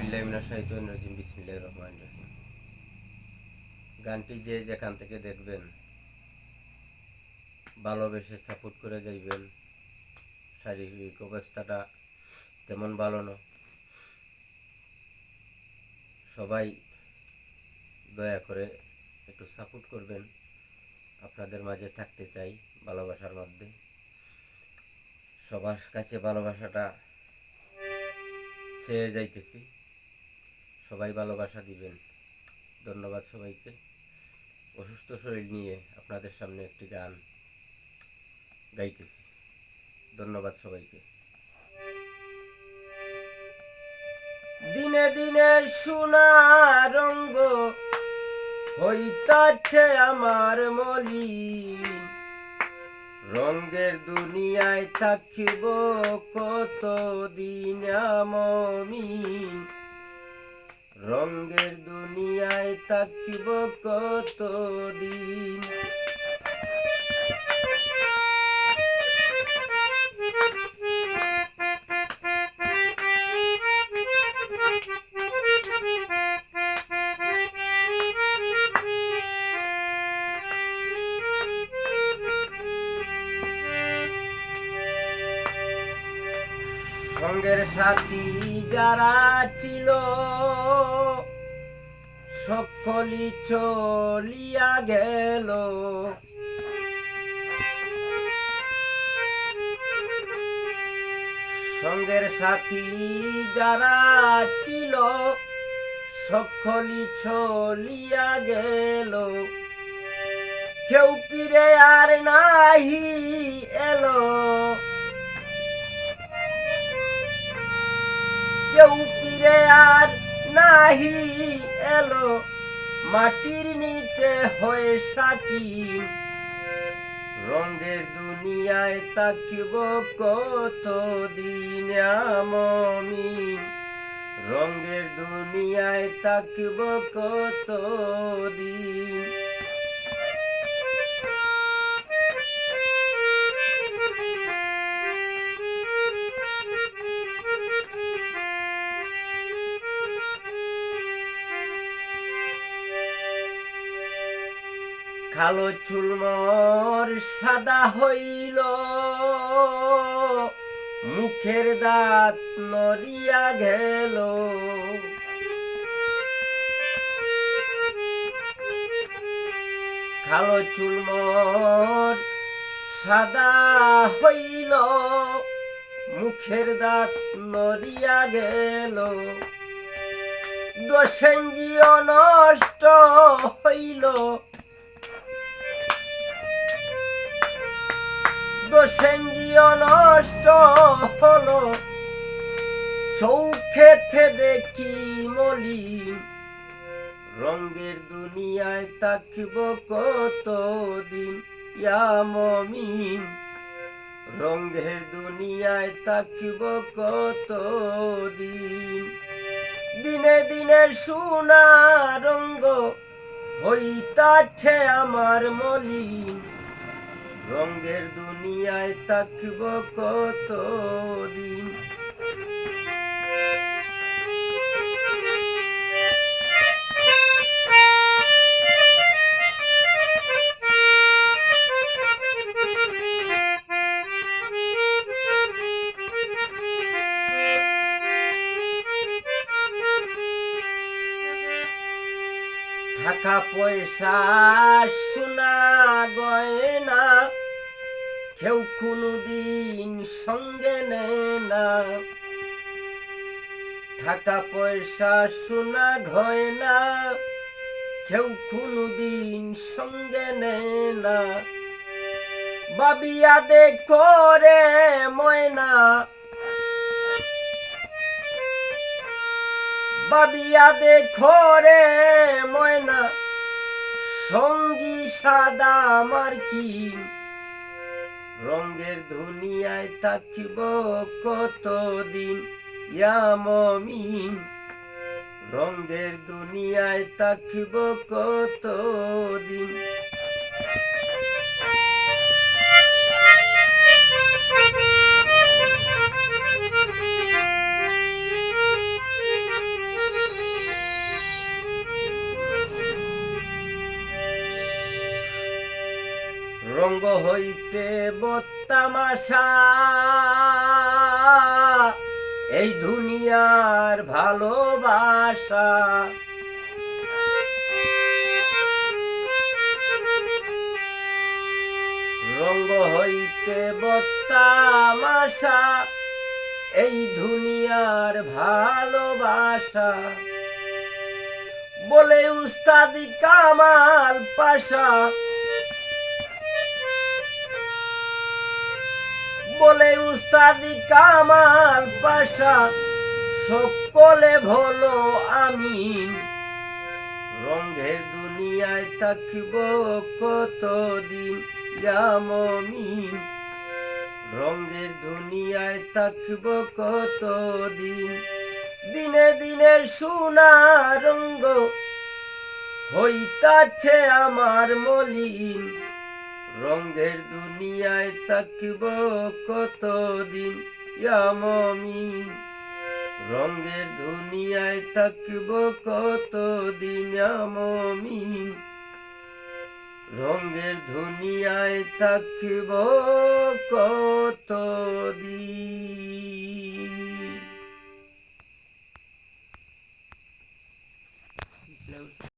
আউযুবিল্লাহি মিনাশ শাইতানির রাজিম। বিসমিল্লাহির রহমানির রহিম। গানটি যে যেখান থেকে দেখবেন ভালোবেসে সাপোর্ট করে যাইবেন। শারীরিক অবস্থাটা তেমন ভালো না, সবাই দয়া করে একটু সাপোর্ট করবেন। আপনাদের মাঝে থাকতে চাই ভালোবাসার মধ্যে। সবার কাছে ভালোবাসাটা চেয়ে যাইতেছি, সবাই ভালোবাসা দিবেন। ধন্যবাদ সবাইকে। অসুস্থ শরীর নিয়ে আপনাদের সামনে একটি গান গাইতেছি। ধন্যবাদ সবাইকে। দিনে দিনে সোনা রঙ্গ হইতাছে আমার মলিন, রঙ্গের দুনিয়ায় থাকিব কতদিন আমিন, রঙ্গের দুনিয়ায় থাকিব কতদিন। সঙ্গের সাথী যারা ছিল সকলি চলিয়া গেল, সঙ্গের সাথী যারা ছিল সকলি চলিয়া গেল, কেউ ফিরে আর নাহি এলো, কেউ ফিরে আর নাহি এলো, মাটির নিচে হয়ে সাকি, রঙ্গের দুনিয়ায় থাকিব কতদিন আমিন, রঙ্গের দুনিয়ায় থাকিব কতদিন। কালো চুল মোর সাদা হইল, মুখের দাঁত নড়িয়া গেল, কালো চুল মোর সাদা হইল, মুখের দাঁত নড়িয়া গেল, দোষেঙ্গিও নষ্ট হইল, দোষেঙ্গিও নষ্ট হলো, চৌখেতে দেখি মলিন, রঙ্গের দুনিয়ায় থাকিব কতদিন আমিন, রঙ্গের দুনিয়ায় থাকিব কতদিন। দিনে দিনে সোনা রঙ্গ হইতাছে আমার মলিন, রঙ্গের দুনিয়ায় থাকিব কতদিন। টাকা পয়সা সোনা গয়না কেউ কোনদিন সঙ্গে নেয় না, টাকা পয়সা সোনা গয়না কেউ কোনদিন সঙ্গে নেয় না, ভাবিয়া দেখো রে ময়না, ভাবিয়া দেখো রে ময়না, সঙ্গী সাদা আমার কি, রঙ্গের দুনিয়ায় থাকিব কতদিন আমিন, রঙ্গের দুনিয়ায় থাকিব কতদিন। রঙ্গ হইতে বত্তামাশা এই দুনিয়ার ভালোবাসা রঙ্গ হইতে বত্তামাশা এই দুনিয়ার ভালোবাসা বলে উস্তাদি কামাল পাশা বলে উস্তাদি কামাল পাশা সকলে ভলো আমিন রঙ্গের দুনিয়ায় থাকিব কতদিন ইয়া মমিন রঙ্গের দুনিয়ায় থাকিব কতদিন দিনে দিনে সোনা রঙ্গ হইতাছে আমার মলিন রঙ্গের দুনিয়ায় থাকিব কতদিন ইয়া মমিন রঙ্গের দুনিয়ায় থাকিব কতদিন ইয়া মমিন রঙ্গের দুনিয়ায় থাকিব